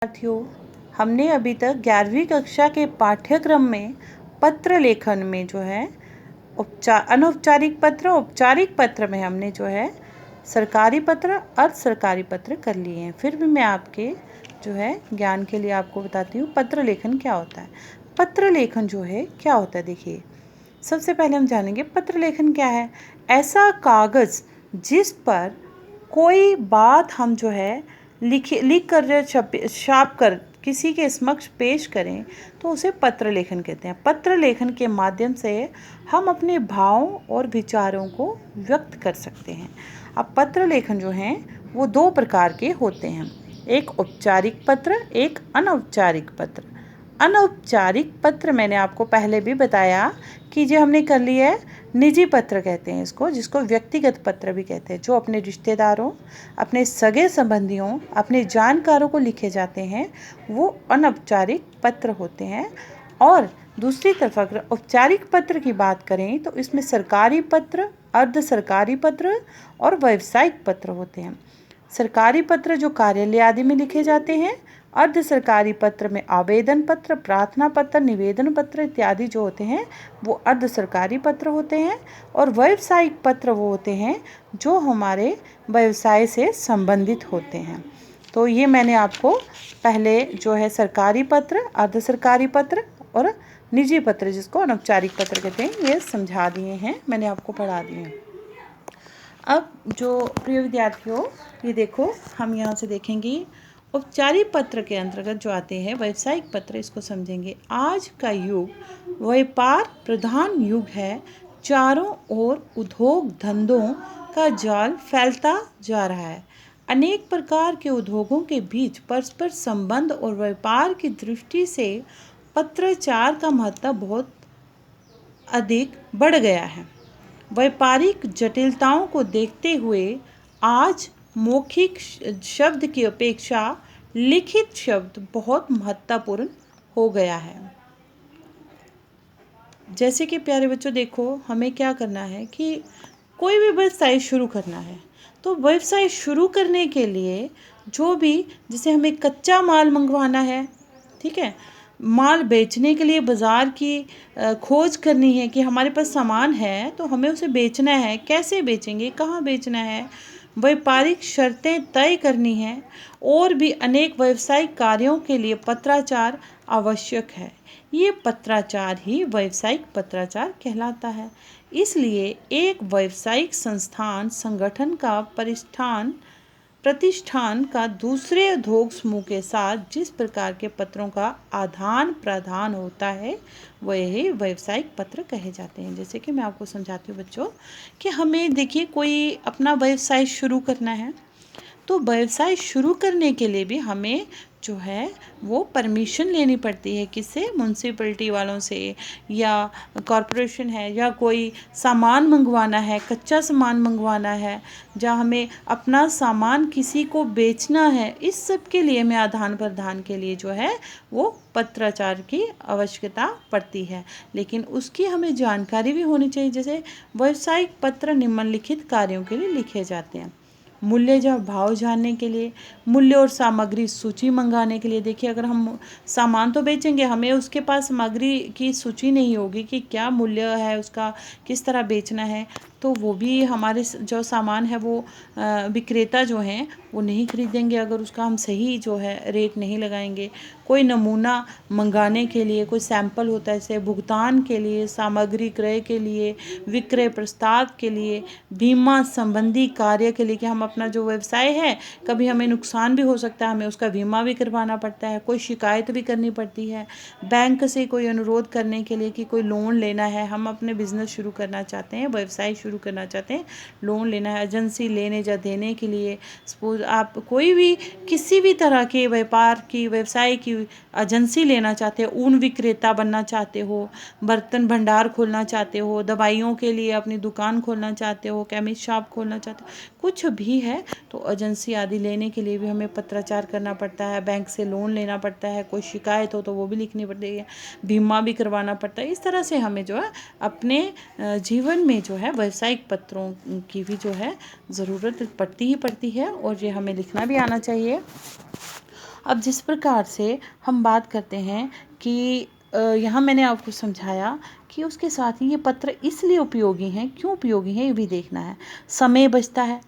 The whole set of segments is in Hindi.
साथियों, हमने अभी तक 11वीं कक्षा के पाठ्यक्रम में पत्र लेखन में जो है अनौपचारिक पत्र, औपचारिक पत्र में हमने जो है सरकारी पत्र, अर्ध सरकारी पत्र कर लिए हैं। फिर भी मैं आपके जो है ज्ञान के लिए आपको बताती हूँ पत्र लेखन क्या होता है। पत्र लेखन जो है क्या होता है, देखिए सबसे पहले हम जानेंगे पत्र लेखन क्या है। ऐसा कागज़ जिस पर कोई बात हम जो है लिख कर छाप कर किसी के समक्ष पेश करें तो उसे पत्र लेखन कहते हैं। पत्र लेखन के माध्यम से हम अपने भावों और विचारों को व्यक्त कर सकते हैं। अब पत्र लेखन जो हैं वो दो प्रकार के होते हैं, एक औपचारिक पत्र, एक अनौपचारिक पत्र। अनौपचारिक पत्र मैंने आपको पहले भी बताया कि जो हमने कर लिया है निजी पत्र कहते हैं इसको, जिसको व्यक्तिगत पत्र भी कहते हैं, जो अपने रिश्तेदारों, अपने सगे संबंधियों, अपने जानकारों को लिखे जाते हैं, वो अनौपचारिक पत्र होते हैं। और दूसरी तरफ अगर औपचारिक पत्र की बात करें तो इसमें सरकारी पत्र, अर्ध सरकारी पत्र और व्यावसायिक पत्र होते हैं। सरकारी पत्र जो कार्यालय आदि में लिखे जाते हैं, अर्ध सरकारी पत्र में आवेदन पत्र, प्रार्थना पत्र, निवेदन पत्र इत्यादि जो होते हैं वो अर्ध सरकारी पत्र होते हैं। और व्यावसायिक पत्र वो होते हैं जो हमारे व्यवसाय से संबंधित होते हैं। तो ये मैंने आपको पहले जो है सरकारी पत्र, अर्ध सरकारी पत्र और निजी पत्र जिसको अनौपचारिक पत्र कहते हैं ये समझा दिए हैं, मैंने आपको पढ़ा दिए हैं। अब जो प्रिय विद्यार्थियों, ये देखो हम यहाँ से देखेंगे औपचारिक पत्र के अंतर्गत जो आते हैं व्यावसायिक पत्र, इसको समझेंगे। आज का युग व्यापार प्रधान युग है। चारों ओर उद्योग धंधों का जाल फैलता जा रहा है। अनेक प्रकार के उद्योगों के बीच परस्पर संबंध और व्यापार की दृष्टि से पत्राचार का महत्व बहुत अधिक बढ़ गया है। व्यापारिक जटिलताओं को देखते हुए आज मौखिक शब्द की अपेक्षा लिखित शब्द बहुत महत्वपूर्ण हो गया है। जैसे कि प्यारे बच्चों देखो, हमें क्या करना है कि कोई भी व्यवसाय शुरू करना है, तो व्यवसाय शुरू करने के लिए जो भी, जैसे हमें कच्चा माल मंगवाना है, ठीक है, माल बेचने के लिए बाज़ार की खोज करनी है कि हमारे पास सामान है तो हमें उसे बेचना है, कैसे बेचेंगे, कहाँ बेचना है, व्यापारिक शर्तें तय करनी है, और भी अनेक व्यावसायिक कार्यों के लिए पत्राचार आवश्यक है। ये पत्राचार ही व्यावसायिक पत्राचार कहलाता है। इसलिए एक व्यावसायिक संस्थान संगठन का प्रतिष्ठान का दूसरे उद्योग समूह के साथ जिस प्रकार के पत्रों का आदान प्रदान होता है वही व्यावसायिक पत्र कहे जाते हैं। जैसे कि मैं आपको समझाती हूँ बच्चों कि हमें देखिए कोई अपना व्यवसाय शुरू करना है, तो व्यवसाय शुरू करने के लिए भी हमें जो है वो परमिशन लेनी पड़ती है, किससे, म्यूनसिपैलिटी वालों से, या कॉरपोरेशन है, या कोई सामान मंगवाना है, कच्चा सामान मंगवाना है, जहाँ हमें अपना सामान किसी को बेचना है, इस सब के लिए में आदान प्रदान के लिए जो है वो पत्राचार की आवश्यकता पड़ती है। लेकिन उसकी हमें जानकारी भी होनी चाहिए। जैसे व्यावसायिक पत्र निम्नलिखित कार्यों के लिए लिखे जाते हैं। मूल्य या भाव जानने के लिए, मूल्य और सामग्री सूची मंगाने के लिए। देखिए अगर हम सामान तो बेचेंगे, हमें उसके पास सामग्री की सूची नहीं होगी कि क्या मूल्य है उसका, किस तरह बेचना है, तो वो भी हमारे जो सामान है वो विक्रेता जो हैं वो नहीं खरीदेंगे अगर उसका हम सही जो है रेट नहीं लगाएंगे। कोई नमूना मंगाने के लिए, कोई सैंपल होता है, जैसे भुगतान के लिए, सामग्री क्रय के लिए, विक्रय प्रस्ताव के लिए, बीमा संबंधी कार्य के लिए कि हम अपना जो व्यवसाय है कभी हमें नुकसान भी हो सकता है, हमें उसका बीमा भी करवाना पड़ता है, कोई शिकायत भी करनी पड़ती है, बैंक से कोई अनुरोध करने के लिए कि कोई लोन लेना है, हम अपने बिजनेस शुरू करना चाहते हैं, व्यवसाय शुरू करना चाहते हैं, लोन लेना है, एजेंसी लेने या देने के लिए। सपोज आप कोई भी किसी भी तरह के व्यापार की, व्यवसाय की एजेंसी लेना चाहते हो, ऊन विक्रेता बनना चाहते हो, बर्तन भंडार खोलना चाहते हो, दवाइयों के लिए अपनी दुकान खोलना चाहते हो, केमिस्ट शॉप खोलना चाहते हो, कुछ भी है तो एजेंसी आदि लेने के लिए भी हमें पत्राचार करना पड़ता है, बैंक से लोन लेना पड़ता है, कोई शिकायत हो तो वो भी लिखनी पड़ती है, बीमा भी करवाना पड़ता है। इस तरह से हमें जो है अपने जीवन में जो है व्यावसायिक पत्रों की भी जो है ज़रूरत पड़ती ही पड़ती है, और ये हमें लिखना भी आना चाहिए। अब जिस प्रकार से हम बात करते हैं कि यहाँ मैंने आपको समझाया कि उसके साथ ही ये पत्र इसलिए उपयोगी हैं, क्यों उपयोगी हैं ये भी देखना है। समय बचता है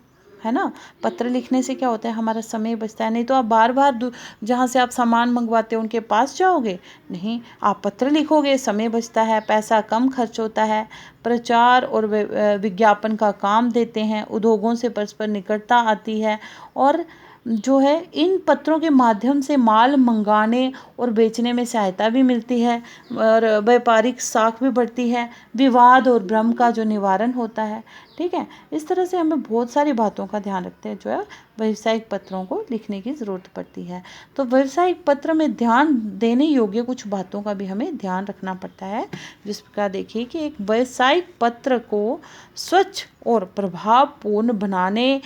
ना। पत्र लिखने से क्या होता है, हमारा समय बचता है। नहीं तो आप बार बार जहाँ से आप सामान मंगवाते हो उनके पास जाओगे, नहीं, आप पत्र लिखोगे, समय बचता है, पैसा कम खर्च होता है, प्रचार और विज्ञापन का काम देते हैं, उद्योगों से परस्पर निकटता आती है, और जो है इन पत्रों के माध्यम से माल मंगाने और बेचने में सहायता भी मिलती है, और व्यापारिक साख भी बढ़ती है, विवाद और भ्रम का जो निवारण होता है। ठीक है, इस तरह से हमें बहुत सारी बातों का ध्यान रखते हैं जो है व्यावसायिक पत्रों को लिखने की ज़रूरत पड़ती है। तो व्यावसायिक पत्र में ध्यान देने योग्य कुछ बातों का भी हमें ध्यान रखना पड़ता है। जिस प्रकार देखिए कि एक व्यावसायिक पत्र को स्वच्छ और प्रभावपूर्ण बनाए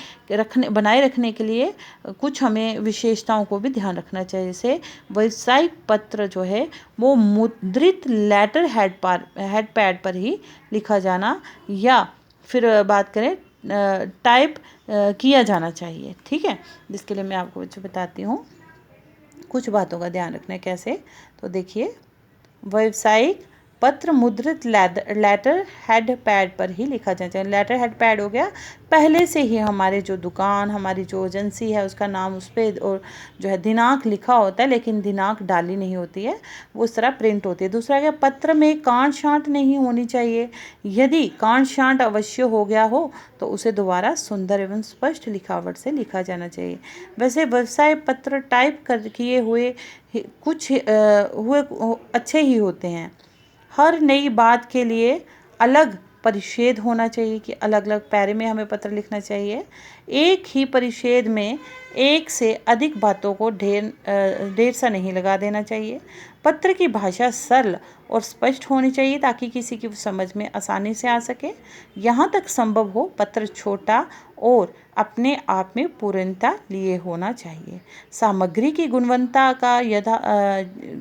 रखने के लिए कुछ हमें विशेषताओं को भी ध्यान रखना चाहिए। जैसे व्यावसायिक पत्र जो है वो मुद्रित लेटर हेड पैड पर ही लिखा जाना, या फिर बात करें टाइप किया जाना चाहिए। ठीक है, जिसके लिए मैं आपको बताती हूँ कुछ बातों का ध्यान रखना है। कैसे, तो देखिए, व्यावसायिक पत्र मुद्रित लेटर हेड पैड पर ही लिखा जाना चाहिए। लेटर हेड पैड हो गया, पहले से ही हमारे जो दुकान, हमारी जो एजेंसी है उसका नाम उस पर और जो है दिनांक लिखा होता है, लेकिन दिनांक डाली नहीं होती है, वो उस तरह प्रिंट होती है। दूसरा क्या, पत्र में काट छांट नहीं होनी चाहिए। यदि काट छांट अवश्य हो गया हो तो उसे दोबारा सुंदर एवं स्पष्ट लिखावट से लिखा जाना चाहिए। वैसे व्यवसाय पत्र टाइप कर किए हुए कुछ हुए अच्छे ही होते हैं। हर नई बात के लिए अलग परिच्छेद होना चाहिए, कि अलग अलग पैरे में हमें पत्र लिखना चाहिए। एक ही परिच्छेद में एक से अधिक बातों को ढेर सा नहीं लगा देना चाहिए। पत्र की भाषा सरल और स्पष्ट होनी चाहिए ताकि किसी की समझ में आसानी से आ सके। यहाँ तक संभव हो पत्र छोटा और अपने आप में पूर्णता लिए होना चाहिए। सामग्री की गुणवत्ता का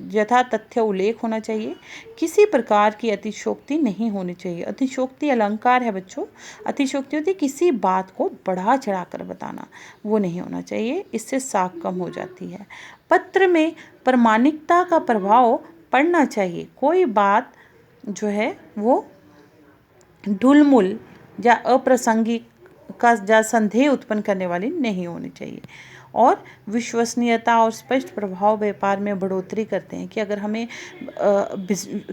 यथा तथ्य उल्लेख होना चाहिए। किसी प्रकार की अतिशयोक्ति नहीं होनी चाहिए। अतिशयोक्ति अलंकार है बच्चों, अतिशयोक्ति होती किसी बात को बढ़ा चढ़ा कर बताना, वो नहीं होना चाहिए, इससे साख कम हो जाती है। पत्र में प्रामाणिकता का प्रभाव पड़ना चाहिए। कोई बात जो है वो ढुलमुल या अप्रासंगिक या संदेह उत्पन्न करने वाली नहीं होनी चाहिए। और विश्वसनीयता और स्पष्ट प्रभाव व्यापार में बढ़ोतरी करते हैं, कि अगर हमें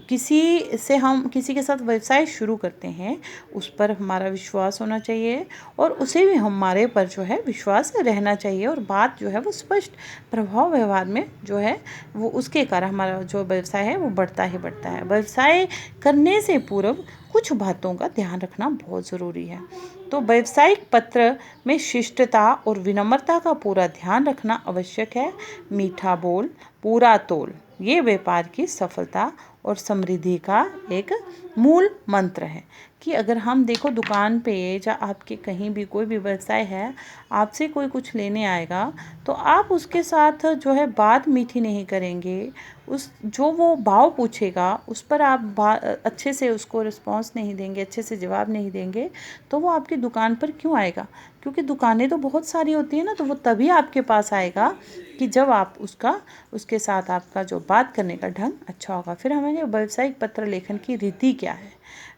किसी के साथ व्यवसाय शुरू करते हैं, उस पर हमारा विश्वास होना चाहिए और उसे भी हमारे पर जो है विश्वास रहना चाहिए, और बात जो है वो स्पष्ट प्रभाव व्यवहार में जो है वो उसके कारण हमारा जो व्यवसाय है वो बढ़ता ही बढ़ता है। व्यवसाय करने से पूर्व कुछ बातों का ध्यान रखना बहुत ज़रूरी है। तो व्यावसायिक पत्र में शिष्टता और विनम्रता का पूरा ध्यान रखना आवश्यक है। मीठा बोल, पूरा तोल, ये व्यापार की सफलता और समृद्धि का एक मूल मंत्र है। कि अगर हम देखो दुकान पे या आपके कहीं भी कोई भी व्यवसाय है, आपसे कोई कुछ लेने आएगा तो आप उसके साथ जो है बात मीठी नहीं करेंगे, उस जो वो भाव पूछेगा उस पर आप अच्छे से उसको रिस्पॉन्स नहीं देंगे, अच्छे से जवाब नहीं देंगे, तो वो आपकी दुकान पर क्यों आएगा? क्योंकि दुकानें तो बहुत सारी होती है ना, तो वो तभी आपके पास आएगा कि जब आप उसके साथ आपका जो बात करने का ढंग अच्छा होगा। फिर हमें व्यावसायिक पत्र लेखन की रीति क्या है,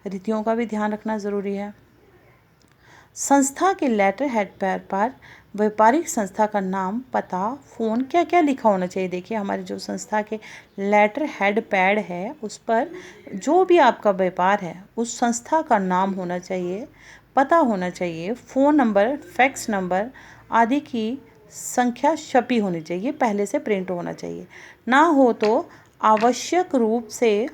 रीतियों का भी ध्यान रखना ज़रूरी है। संस्था के लेटर हेड पर व्यापारिक संस्था का नाम, पता, फ़ोन क्या क्या लिखा होना चाहिए। देखिए हमारी जो संस्था के लेटर हेड पैड है उस पर जो भी आपका व्यापार है उस संस्था का नाम होना चाहिए, पता होना चाहिए, फ़ोन नंबर, फैक्स नंबर आदि की संख्या छपी होनी चाहिए, पहले से प्रिंट होना चाहिए। ना हो तो आवश्यक रूप से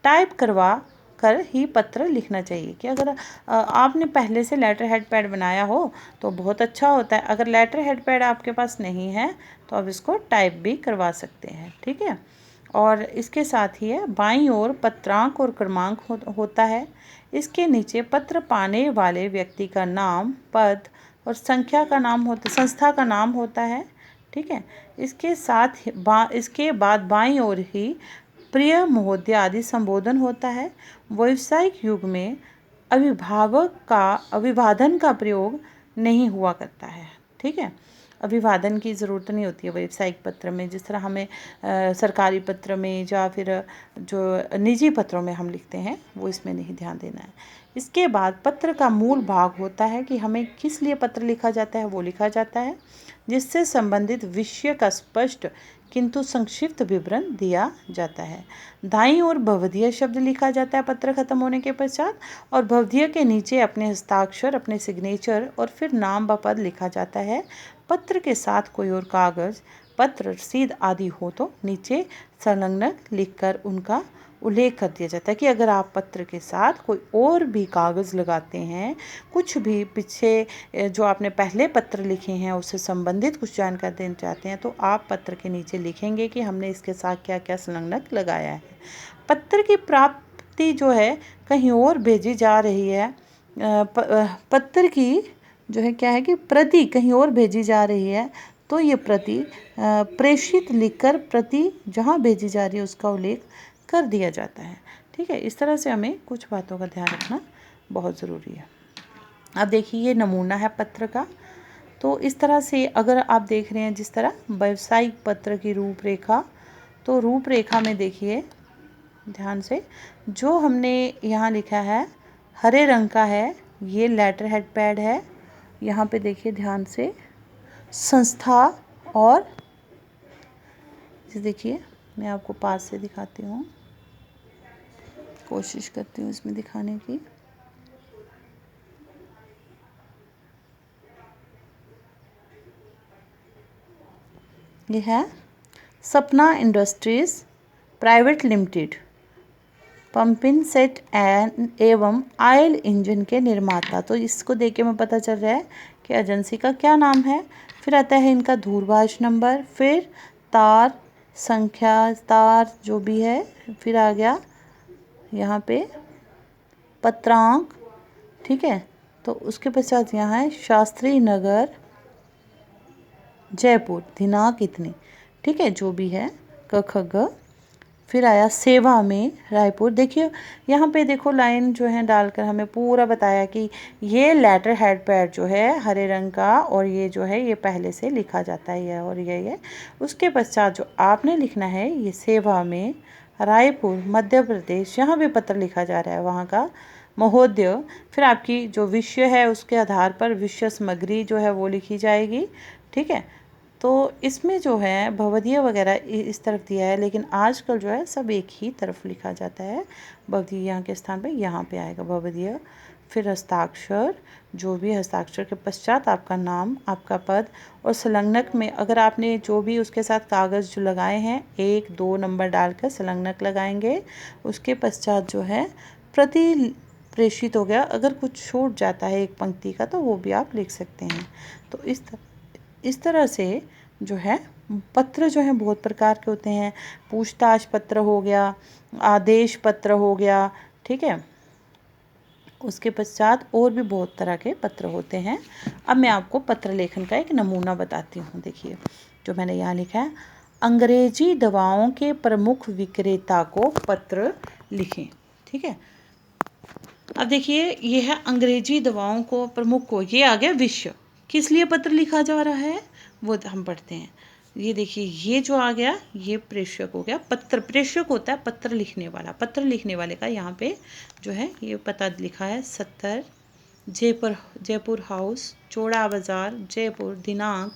टाइप करवा कर ही पत्र लिखना चाहिए। कि अगर आपने पहले से लेटर हेड पैड बनाया हो तो बहुत अच्छा होता है। अगर लेटर हेड पैड आपके पास नहीं है तो आप इसको टाइप भी करवा सकते हैं। ठीक है, और इसके साथ ही है बाईं ओर पत्रांक और क्रमांक होता है। इसके नीचे पत्र पाने वाले व्यक्ति का नाम, पद और संख्या का नाम संस्था का नाम होता है। ठीक है, इसके बाद बाईं ओर ही प्रिय महोदय आदि संबोधन होता है। व्यावसायिक युग में अभिभादन का प्रयोग नहीं हुआ करता है। ठीक है, अभिवादन की ज़रूरत नहीं होती है व्यावसायिक पत्र में, जिस तरह हमें सरकारी पत्र में या फिर जो निजी पत्रों में हम लिखते हैं वो इसमें नहीं ध्यान देना है। इसके बाद पत्र का मूल भाग होता है कि हमें किस लिए पत्र लिखा जाता है, वो लिखा जाता है, जिससे संबंधित विषय का स्पष्ट किंतु संक्षिप्त विवरण दिया जाता है। दाईं ओर भवदीय शब्द लिखा जाता है पत्र खत्म होने के पश्चात, और भवदीय के नीचे अपने हस्ताक्षर, अपने सिग्नेचर और फिर नाम व पद लिखा जाता है। पत्र के साथ कोई और कागज़, पत्र, रसीद आदि हो तो नीचे संलग्न लिखकर उनका उल्लेख कर दिया जाता है कि अगर आप पत्र के साथ कोई और भी कागज़ लगाते हैं, कुछ भी पीछे जो आपने पहले पत्र लिखे हैं उससे संबंधित कुछ जानकारी देना चाहते हैं, तो आप पत्र के नीचे लिखेंगे कि हमने इसके साथ क्या क्या संलग्न लगाया है। पत्र की प्राप्ति जो है कहीं और भेजी जा रही है, पत्र की जो है क्या है कि प्रति कहीं और भेजी जा रही है, तो ये प्रति प्रेषित लिखकर प्रति जहाँ भेजी जा रही है उसका उल्लेख कर दिया जाता है। ठीक है, इस तरह से हमें कुछ बातों का ध्यान रखना बहुत ज़रूरी है। अब देखिए ये नमूना है पत्र का। तो इस तरह से अगर आप देख रहे हैं जिस तरह व्यावसायिक पत्र की रूपरेखा, तो रूपरेखा में देखिए ध्यान से जो हमने यहाँ लिखा है हरे रंग का है, ये लेटर हेड पैड है। यहाँ पे देखिए ध्यान से संस्था, और देखिए मैं आपको पास से दिखाती हूँ, कोशिश करती हूँ इसमें दिखाने की। ये है सपना industries private limited, pumping set and एवं ऑयल इंजन के निर्माता। तो इसको देख के मैं पता चल रहा है कि एजेंसी का क्या नाम है। फिर आता है इनका दूरभाष नंबर, फिर तार संख्या, तार जो भी है, फिर आ गया यहाँ पे पत्रांक। ठीक है, तो उसके पश्चात यहाँ है शास्त्री नगर जयपुर, दिनांक इतनी। ठीक है, जो भी है क ख ग। फिर आया सेवा में रायपुर। देखिए यहाँ पे देखो लाइन जो है डालकर हमें पूरा बताया कि ये लेटर हेड पैड जो है हरे रंग का, और ये जो है ये पहले से लिखा जाता है, और ये उसके पश्चात जो आपने लिखना है ये सेवा में रायपुर मध्य प्रदेश, यहाँ भी पत्र लिखा जा रहा है वहाँ का महोदय। फिर आपकी जो विषय है उसके आधार पर विषय सामग्री जो है वो लिखी जाएगी। ठीक है, तो इसमें जो है भवदीय वगैरह इस तरफ दिया है, लेकिन आजकल जो है सब एक ही तरफ लिखा जाता है। भवदीय यहाँ के स्थान पे यहाँ पे आएगा भवदीय। फिर हस्ताक्षर, जो भी हस्ताक्षर के पश्चात आपका नाम, आपका पद, और संलग्नक में अगर आपने जो भी उसके साथ कागज़ जो लगाए हैं 1-2 नंबर डालकर संलग्नक लगाएंगे। उसके पश्चात जो है प्रति प्रेषित हो गया, अगर कुछ छूट जाता है एक पंक्ति का तो वो भी आप लिख सकते हैं। तो इस तरह से जो है पत्र जो है बहुत प्रकार के होते हैं। पूछताछ पत्र हो गया, आदेश पत्र हो गया। ठीक है, उसके पश्चात और भी बहुत तरह के पत्र होते हैं। अब मैं आपको पत्र लेखन का एक नमूना बताती हूँ। देखिए जो मैंने यहाँ लिखा है, अंग्रेजी दवाओं के प्रमुख विक्रेता को पत्र लिखें। ठीक है, अब देखिए ये है अंग्रेजी दवाओं को प्रमुख को, ये आ गया विषय, किस लिए पत्र लिखा जा रहा है वो हम पढ़ते हैं। ये देखिए ये जो आ गया ये प्रेषक हो गया। पत्र प्रेषक होता है पत्र लिखने वाला। पत्र लिखने वाले का यहाँ पे जो है ये पता लिखा है 70 जयपुर हाउस, चौड़ा बाज़ार, जयपुर, दिनांक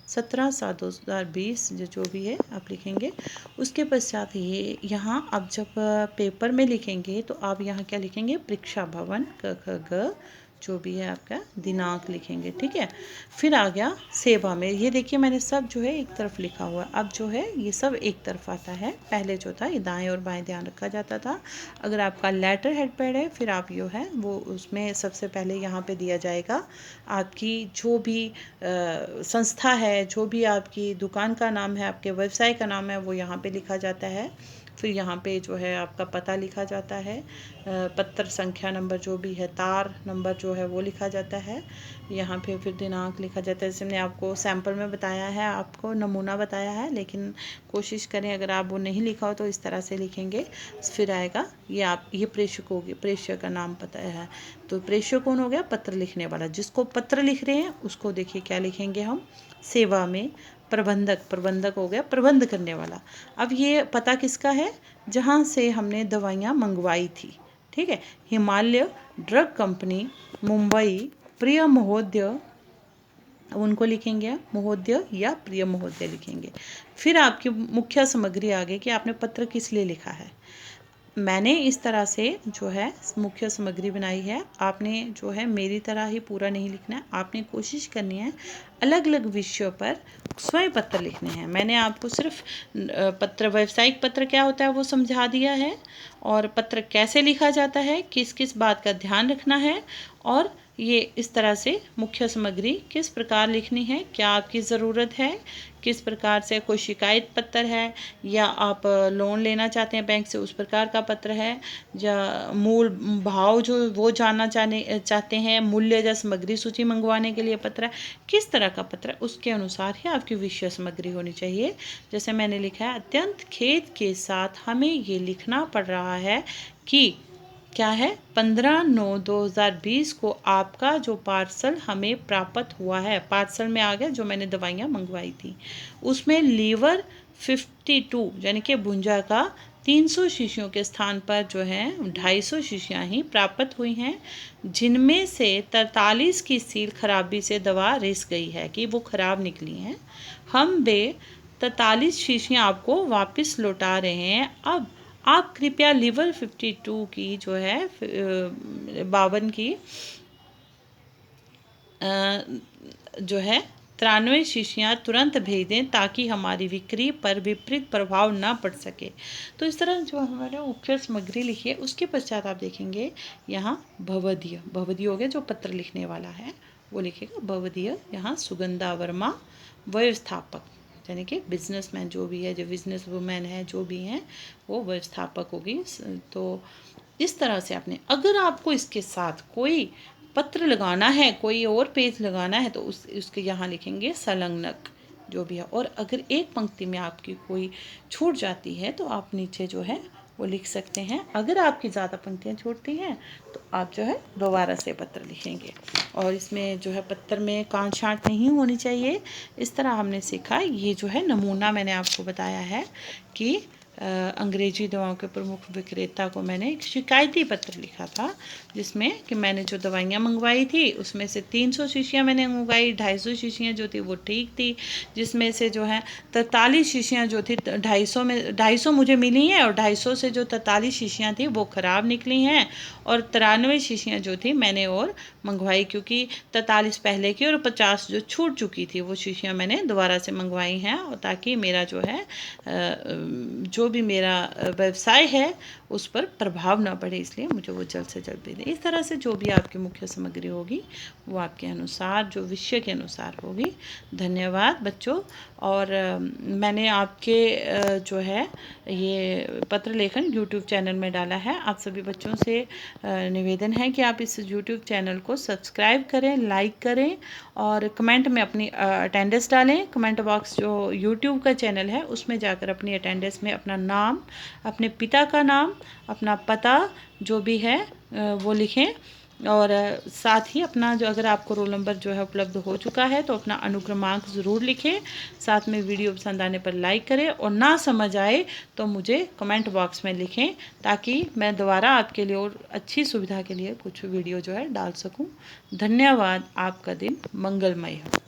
17/7/2020, जो भी है आप लिखेंगे। उसके पश्चात ये यहाँ आप जब पेपर में लिखेंगे तो आप यहाँ क्या लिखेंगे, परीक्षा भवन क ख ग, जो भी है आपका दिनांक लिखेंगे। ठीक है, फिर आ गया सेवा में। ये देखिए मैंने सब जो है एक तरफ लिखा हुआ, अब जो है ये सब एक तरफ आता है। पहले जो था ये दाएं और बाएं ध्यान रखा जाता था। अगर आपका लेटर हेड पैड है फिर आप जो है वो उसमें सबसे पहले यहाँ पे दिया जाएगा आपकी जो भी संस्था है, जो भी आपकी दुकान का नाम है, आपके व्यवसाय का नाम है, वो यहाँ पे लिखा जाता है। फिर यहाँ पे जो है आपका पता लिखा जाता है, पत्र संख्या नंबर जो भी है, तार नंबर जो जो है वो लिखा जाता है। यहाँ पे फिर दिनांक लिखा जाता है। जैसे मैंने आपको सैंपल में बताया है, आपको नमूना बताया है, लेकिन कोशिश करें अगर आप वो नहीं लिखा हो तो इस तरह से लिखेंगे। फिर आएगा ये प्रेषक होगी, प्रेषक का नाम पता है। तो प्रेषक कौन हो गया? पत्र लिखने वाला। जिसको पत्र लिख रहे हैं उसको देखिए क्या लिखेंगे हम? सेवा में प्रबंधक, प्रबंधक हो गया प्रबंध करने वाला। अब ये पता किसका है? जहाँ से हमने दवाइयाँ मंगवाई थी, ठीक है, हिमालय ड्रग कंपनी मुंबई, प्रिय महोदय, उनको लिखेंगे महोदय या प्रिय महोदय लिखेंगे। फिर आपकी मुख्य सामग्री आ गई कि आपने पत्र किस लिए लिखा है। मैंने इस तरह से जो है मुख्य सामग्री बनाई है। आपने जो है मेरी तरह ही पूरा नहीं लिखना है, आपने कोशिश करनी है अलग अलग विषयों पर स्वयं पत्र लिखने हैं। मैंने आपको सिर्फ पत्र, व्यावसायिक पत्र क्या होता है वो समझा दिया है, और पत्र कैसे लिखा जाता है, किस किस बात का ध्यान रखना है, और ये इस तरह से मुख्य सामग्री किस प्रकार लिखनी है, क्या आपकी ज़रूरत है, किस प्रकार से, कोई शिकायत पत्र है या आप लोन लेना चाहते हैं बैंक से उस प्रकार का पत्र है, या मूल भाव जो वो जानना चाहते हैं, मूल्य या सामग्री सूची मंगवाने के लिए पत्र है, किस तरह का पत्र है, उसके अनुसार ही आपकी विषय सामग्री होनी चाहिए। जैसे मैंने लिखा है, अत्यंत खेद के साथ हमें ये लिखना पड़ रहा है कि क्या है, 15/9/2020 को आपका जो पार्सल हमें प्राप्त हुआ है, पार्सल में आ गया जो मैंने दवाइयाँ मंगवाई थी, उसमें लीवर 52 यानी कि भुंजा का 300 शीशियों के स्थान पर जो है 250 शीशियाँ ही प्राप्त हुई हैं, जिनमें से 43 की सील खराबी से दवा रिस गई है, कि वो खराब निकली हैं। हम 43 शीशियाँ आपको वापस लौटा रहे हैं। अब आप कृपया लीवर 52 की जो है 52 की जो है 93 शीशियाँ तुरंत भेज दें ताकि हमारी बिक्री पर विपरीत प्रभाव ना पड़ सके। तो इस तरह जो हमारे मुख्य सामग्री लिखी है, उसके पश्चात आप देखेंगे यहाँ भवदीय, भवदीय हो गया जो पत्र लिखने वाला है वो लिखेगा भवदीय। यहाँ सुगंधा वर्मा व्यवस्थापक, यानी कि बिजनेसमैन जो भी है, जो बिजनेस वुमेन है, जो भी हैं वो व्यवस्थापक होगी। तो इस तरह से आपने, अगर आपको इसके साथ कोई पत्र लगाना है, कोई और पेज लगाना है, तो उसके यहाँ लिखेंगे संलग्नक जो भी है। और अगर एक पंक्ति में आपकी कोई छूट जाती है तो आप नीचे जो है वो लिख सकते हैं। अगर आपकी ज़्यादा पंक्तियाँ छूटती हैं तो आप जो है दोबारा से पत्र लिखेंगे। और इसमें जो है पत्र में काट छांट नहीं होनी चाहिए। इस तरह हमने सीखा। ये जो है नमूना मैंने आपको बताया है कि अंग्रेजी दवाओं के प्रमुख विक्रेता को मैंने एक शिकायती पत्र लिखा था, जिसमें कि मैंने जो दवाइयाँ मंगवाई थी उसमें से 300 शीशियाँ मैंने मंगवाई, 250 शीशियाँ जो थी वो ठीक थी, जिसमें से जो है 43 शीशियाँ जो थी 250 में 250 मुझे मिली हैं, और 250 से जो 43 शीशियाँ थी वो ख़राब निकली हैं, और 93 शीशियाँ जो थी मैंने और मंगवाई, क्योंकि 43 पहले की और 50 जो छूट चुकी थी वो शीशियाँ मैंने दोबारा से मंगवाई हैं, और ताकि मेरा जो है जो भी मेरा व्यवसाय है उस पर प्रभाव ना पड़े, इसलिए मुझे वो जल्द से जल्द भेजें। इस तरह से जो भी आपकी मुख्य सामग्री होगी वो आपके अनुसार, जो विषय के अनुसार होगी। धन्यवाद बच्चों। और मैंने आपके जो है ये पत्र लेखन यूट्यूब चैनल में डाला है। आप सभी बच्चों से निवेदन है कि आप इस यूट्यूब चैनल को सब्सक्राइब करें, लाइक करें, और कमेंट में अपनी अटेंडेंस डालें। कमेंट बॉक्स जो यूट्यूब का चैनल है उसमें जाकर अपनी अटेंडेंस में अपना नाम, अपने पिता का नाम, अपना पता जो भी है वो लिखें, और साथ ही अपना जो, अगर आपको रोल नंबर जो है उपलब्ध हो चुका है तो अपना अनुक्रमांक ज़रूर लिखें। साथ में वीडियो पसंद आने पर लाइक करें, और ना समझ आए तो मुझे कमेंट बॉक्स में लिखें, ताकि मैं दोबारा आपके लिए और अच्छी सुविधा के लिए कुछ वीडियो जो है डाल सकूं। धन्यवाद। आपका दिन मंगलमय हो।